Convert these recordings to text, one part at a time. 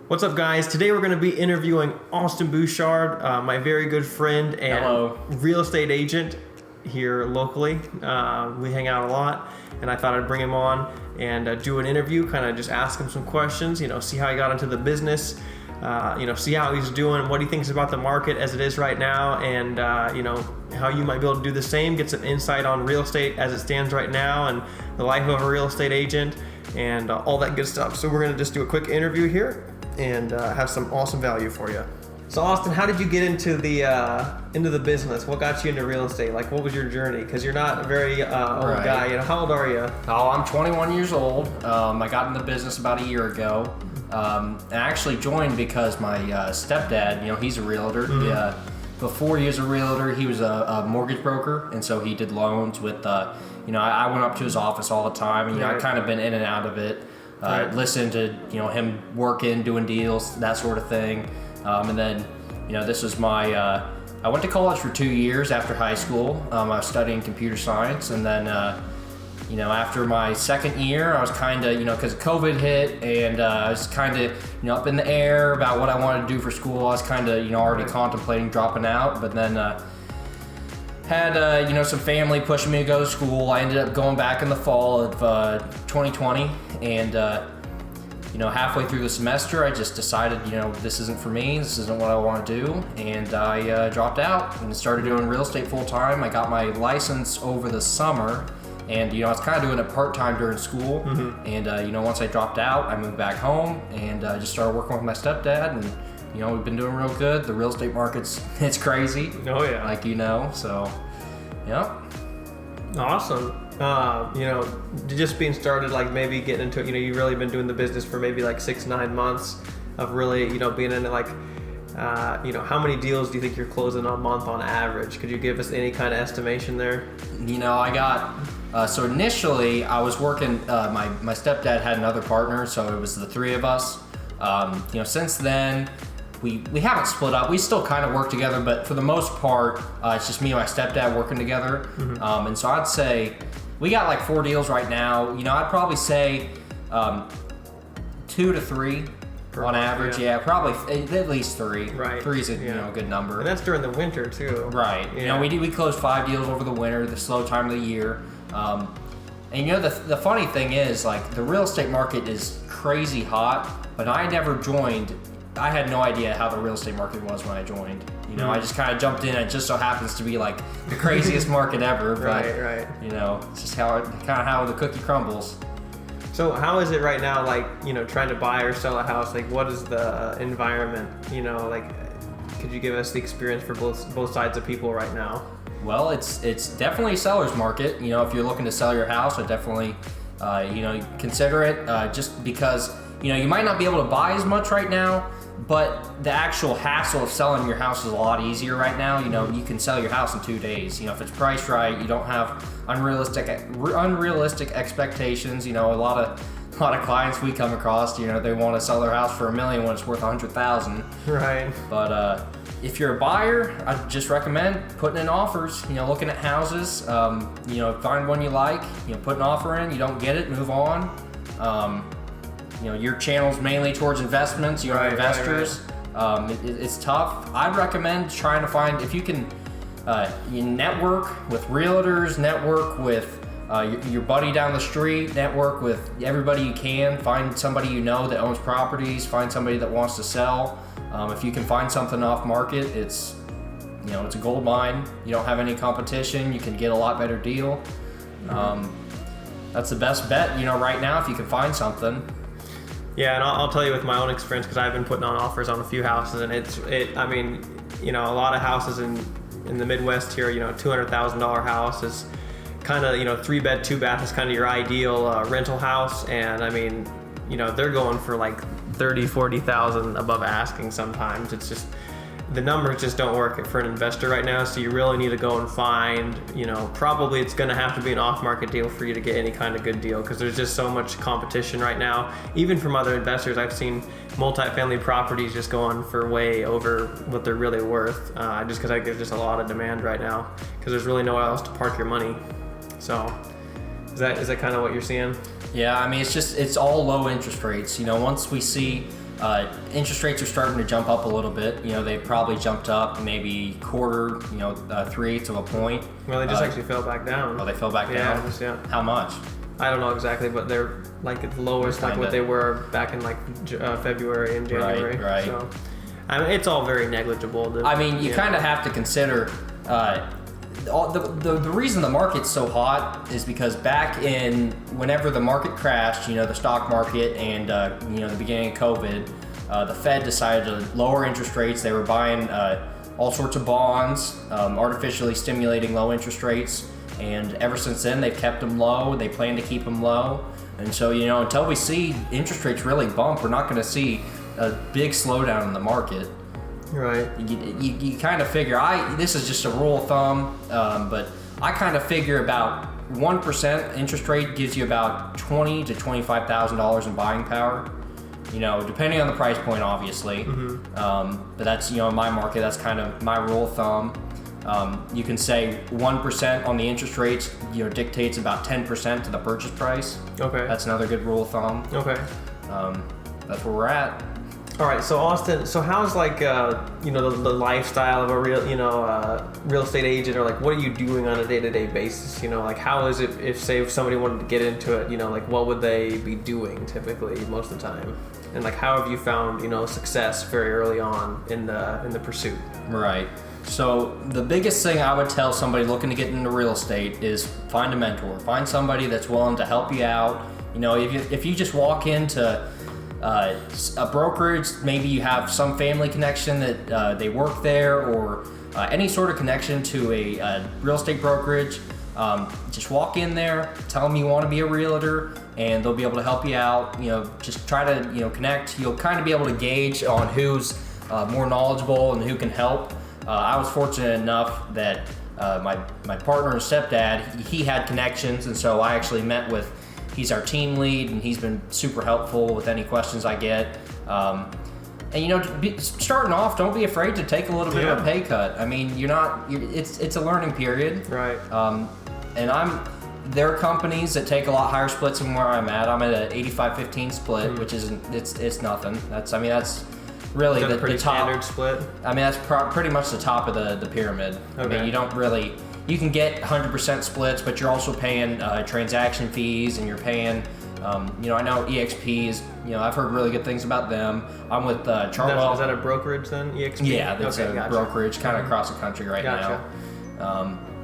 What's up, guys? Today we're going to be interviewing Austin Bouchard, my very good friend and real estate agent here locally. We hang out a lot, and I thought I'd bring him on and do an interview, kind of just ask him some questions, see how he got into the business, see how he's doing, what he thinks about the market as it is right now, and how you might be able to do the same, get some insight on real estate as it stands right now and the life of a real estate agent and all that good stuff. So we're going to just do a quick interview here and have some awesome value for you. So Austin, how did you get into the business? What got you into real estate? Like, what was your journey? Because you're not a very old guy. How old are you? Oh, I'm 21 years old. I got in the business about a year ago. And I actually joined because my stepdad, he's a realtor. Mm-hmm. Before he was a realtor, he was a mortgage broker, and so he did loans with. I went up to his office all the time, and I kind of been in and out of it. Listened to him working, doing deals, that sort of thing, and then this was my. I went to college for 2 years after high school. I was studying computer science, and then after my second year, I was kind of because COVID hit, and I was kind of up in the air about what I wanted to do for school. I was kind of already contemplating dropping out, but then. Had some family pushing me to go to school. I ended up going back in the fall of 2020, and halfway through the semester, I just decided this isn't for me. This isn't what I want to do, and I dropped out and started doing real estate full time. I got my license over the summer, and I was kind of doing it part time during school. Mm-hmm. And once I dropped out, I moved back home and just started working with my stepdad and. We've been doing real good. The real estate market's, it's crazy. Oh yeah. So, yeah. Awesome. Just being started, like maybe getting into it, you've really been doing the business for maybe like 6-9 months of really, being in it, like, how many deals do you think you're closing a month on average? Could you give us any kind of estimation there? I got, so initially I was working, my stepdad had another partner, so it was the three of us. Since then, we haven't split up. We still kind of work together, but for the most part, it's just me and my stepdad working together. Mm-hmm. And so I'd say we got like 4 deals right now. I'd probably say 2 to 3 on average. Yeah, probably at least 3. Right. 3's a good number. And that's during the winter too. Right. Yeah. We closed 5 deals over the winter, the slow time of the year. And the funny thing is, like, the real estate market is crazy hot, but I never joined. I had no idea how the real estate market was when I joined. I just kind of jumped in. It just so happens to be like the craziest market ever. But, right. It's just how the cookie crumbles. So how is it right now? Like, trying to buy or sell a house. Like, what is the environment? Could you give us the experience for both sides of people right now? Well, it's definitely a seller's market. If you're looking to sell your house, I definitely, consider it. Just because, you might not be able to buy as much right now, but the actual hassle of selling your house is a lot easier right now. You can sell your house in 2 days. If it's priced right, you don't have unrealistic expectations. A lot of clients we come across, they want to sell their house for $1 million when it's worth $100,000. Right. But if you're a buyer, I just recommend putting in offers. Looking at houses. Find one you like. Put an offer in. You don't get it, move on. Your channel's mainly towards investments. You're investors. Right. It's tough. I'd recommend trying to find, if you can, you network with realtors, network with your buddy down the street, network with everybody you can. Find somebody that owns properties. Find somebody that wants to sell. If you can find something off market, it's a gold mine. You don't have any competition. You can get a lot better deal. That's the best bet, right now, if you can find something. Yeah, and I'll tell you with my own experience, because I've been putting on offers on a few houses, and a lot of houses in the Midwest here, $200,000 house is kind of, 3-bed, 2-bath is kind of your ideal rental house, and they're going for like 30,000-40,000 above asking sometimes. It's just, the numbers just don't work for an investor right now, so you really need to go and find, probably it's going to have to be an off-market deal for you to get any kind of good deal, because there's just so much competition right now. Even from other investors, I've seen multifamily properties just going for way over what they're really worth, just because there's just a lot of demand right now, because there's really nowhere else to park your money. So is that kind of what you're seeing? Yeah, it's all low interest rates. Once we see Interest rates are starting to jump up a little bit. They've probably jumped up maybe quarter, 3/8 of a point. Well, they just actually fell back down. Oh, they fell back Yeah, down? yeah. How much? I don't know exactly, but they're like at the lowest, like what they were back in like February and January. Right. So, I mean, it's all very negligible. You kind of have to consider the reason the market's so hot is because back in whenever the market crashed, the stock market and the beginning of COVID, the Fed decided to lower interest rates. They were buying all sorts of bonds, artificially stimulating low interest rates. And ever since then, they've kept them low. They plan to keep them low. And so, until we see interest rates really bump, we're not going to see a big slowdown in the market. Right. You kind of figure, this is just a rule of thumb, but I kind of figure about 1% interest rate gives you about $20,000 to $25,000 in buying power. Depending on the price point, obviously. Mm-hmm. But that's, in my market, that's kind of my rule of thumb. You can say 1% on the interest rates, dictates about 10% to the purchase price. Okay. That's another good rule of thumb. Okay. That's where we're at. All right. So Austin, how's like the lifestyle of a real estate agent, or like what are you doing on a day-to-day basis? Like how is it if somebody wanted to get into it, like what would they be doing typically most of the time? And like how have you found success very early on in the pursuit? Right. So the biggest thing I would tell somebody looking to get into real estate is find a mentor. Find somebody that's willing to help you out. If you just walk into a brokerage, maybe you have some family connection that they work there, or any sort of connection to a real estate brokerage, just walk in there, tell them you want to be a realtor, and they'll be able to help you out. Just try to connect. You'll kind of be able to gauge on who's more knowledgeable and who can help. I was fortunate enough that my partner and stepdad, he had connections, and so I actually met with, he's our team lead, and he's been super helpful with any questions I get. And starting off, don't be afraid to take a little bit of a pay cut. I mean, it's a learning period. Right. And there are companies that take a lot higher splits than where I'm at. I'm at an 85-15 split, which isn't, it's nothing. That's really the pretty top standard split. I mean, that's pretty much the top of the pyramid. Okay. I mean, you can get 100% splits, but you're also paying transaction fees, and you're paying, I know EXPs, I've heard really good things about them. I'm with Chartwell. Is that a brokerage then, EXP? Yeah, that's a brokerage kind of across the country right now.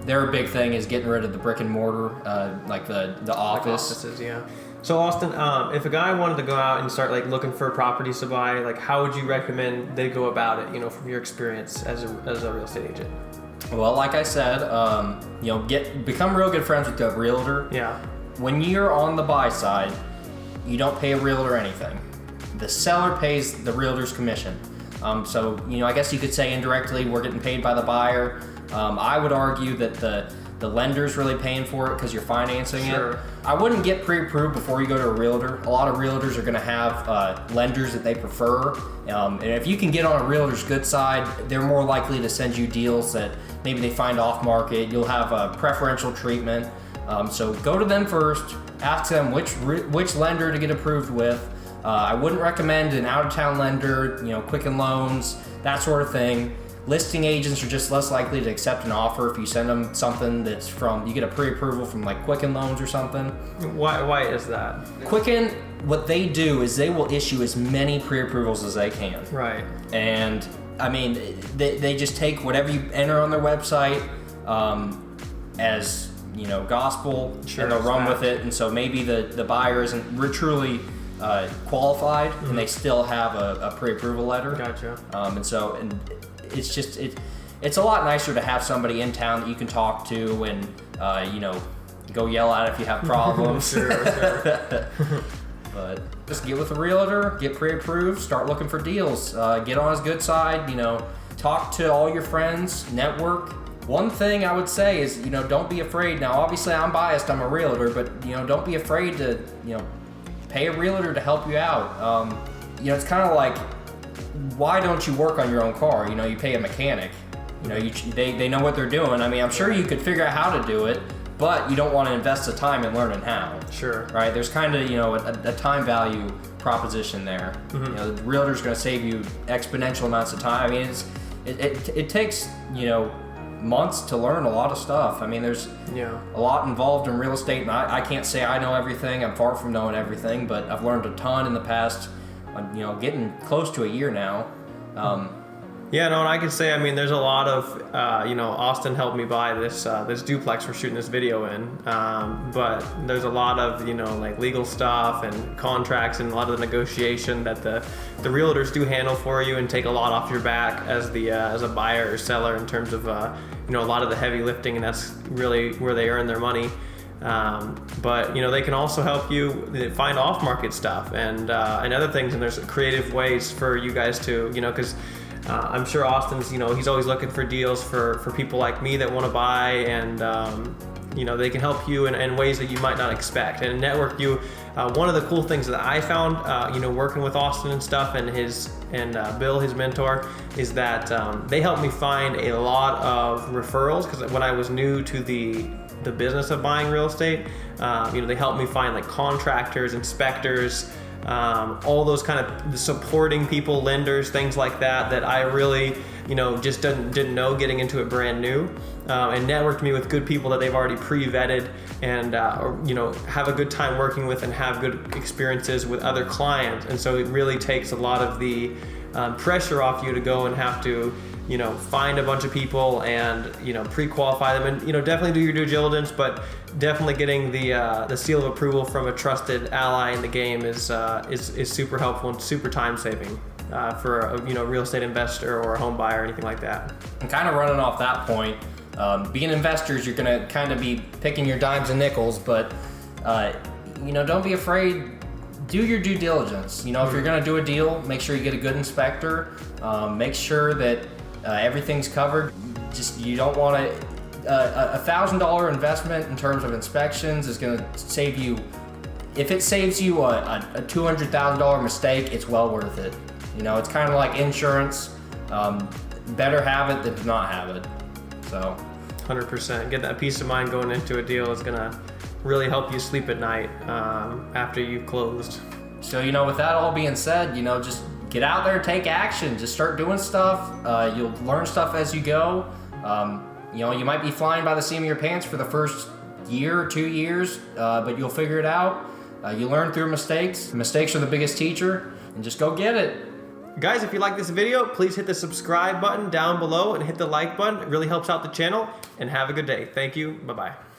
Their big thing is getting rid of the brick and mortar, like the office. Like offices, yeah. So Austin, if a guy wanted to go out and start like looking for properties to buy, like how would you recommend they go about it? From your experience as a real estate agent. Well, like I said, become real good friends with the realtor. Yeah. When you're on the buy side, you don't pay a realtor anything. The seller pays the realtor's commission. So I guess you could say indirectly we're getting paid by the buyer. I would argue that the lender's really paying for it because you're financing it. I wouldn't get pre-approved before you go to a realtor. A lot of realtors are going to have lenders that they prefer. And if you can get on a realtor's good side, they're more likely to send you deals that maybe they find off market. You'll have a preferential treatment. So go to them first. Ask them which lender to get approved with. I wouldn't recommend an out-of-town lender, Quicken Loans, that sort of thing. Listing agents are just less likely to accept an offer if you send them something that's you get a pre-approval from like Quicken Loans or something. Why is that? Quicken, what they do is they will issue as many pre-approvals as they can. Right. And I mean, they just take whatever you enter on their website as gospel, and they'll run with it. And so maybe the buyer isn't truly qualified, and they still have a pre-approval letter. Gotcha. And it's just it's a lot nicer to have somebody in town that you can talk to and go yell at if you have problems. Sure. But just get with a realtor, get pre-approved, start looking for deals, get on his good side. Talk to all your friends, network. One thing I would say is don't be afraid. Now obviously I'm biased, I'm a realtor, but don't be afraid to pay a realtor to help you out. It's kind of like, why don't you work on your own car? You pay a mechanic. They know what they're doing. I mean, I'm sure you could figure out how to do it, but you don't want to invest the time in learning how. Sure. Right? There's kind of a time value proposition there. You know, the realtor's going to save you exponential amounts of time. I mean, it takes, you know, months to learn a lot of stuff. I mean, there's a lot involved in real estate, and I can't say I know everything. I'm far from knowing everything, but I've learned a ton in the past, you know, getting close to a year now. Yeah, no, and I could say, I mean, there's a lot of, you know, Austin helped me buy this this duplex we're shooting this video in, but there's a lot of, you know, like legal stuff and contracts and a lot of the negotiation that the realtors do handle for you and take a lot off your back as a buyer or seller in terms of, you know, a lot of the heavy lifting, and that's really where they earn their money. But you know, they can also help you find off-market stuff and other things, and there's creative ways for you guys to, you know, because I'm sure Austin's, you know, he's always looking for deals for people like me that want to buy, and you know, they can help you in ways that you might not expect and network you. One of the cool things that I found, you know, working with Austin and stuff, and Bill, his mentor, is that they helped me find a lot of referrals, because when I was new to the business of buying real estate, you know, they helped me find like contractors, inspectors, all those kind of supporting people, lenders, things like that I really, you know, just didn't know getting into it brand new, and networked me with good people that they've already pre-vetted and you know, have a good time working with and have good experiences with other clients. And so it really takes a lot of the pressure off you to go and have to, you know, find a bunch of people and, you know, pre-qualify them, and, you know, definitely do your due diligence, but definitely getting the seal of approval from a trusted ally in the game is super helpful and super time saving for a, you know, real estate investor or a home buyer or anything like that. And kind of running off that point, being investors, you're going to kind of be picking your dimes and nickels, but you know, don't be afraid. Do your due diligence. You know, if you're going to do a deal, make sure you get a good inspector. Make sure that everything's covered. Just, you don't want to. $1,000 investment in terms of inspections is going to save you. If it saves you a $200,000 mistake, it's well worth it. You know, it's kind of like insurance. Better have it than not have it. So, 100%. Get that peace of mind going into a deal is going to really help you sleep at night after you've closed. So, you know, with that all being said, you know, just get out there, take action, just start doing stuff. You'll learn stuff as you go. You know, you might be flying by the seam of your pants for the first year or 2 years, but you'll figure it out. You learn through mistakes. Mistakes are the biggest teacher, and just go get it. Guys, if you like this video, please hit the subscribe button down below and hit the like button. It really helps out the channel, and have a good day. Thank you. Bye-bye.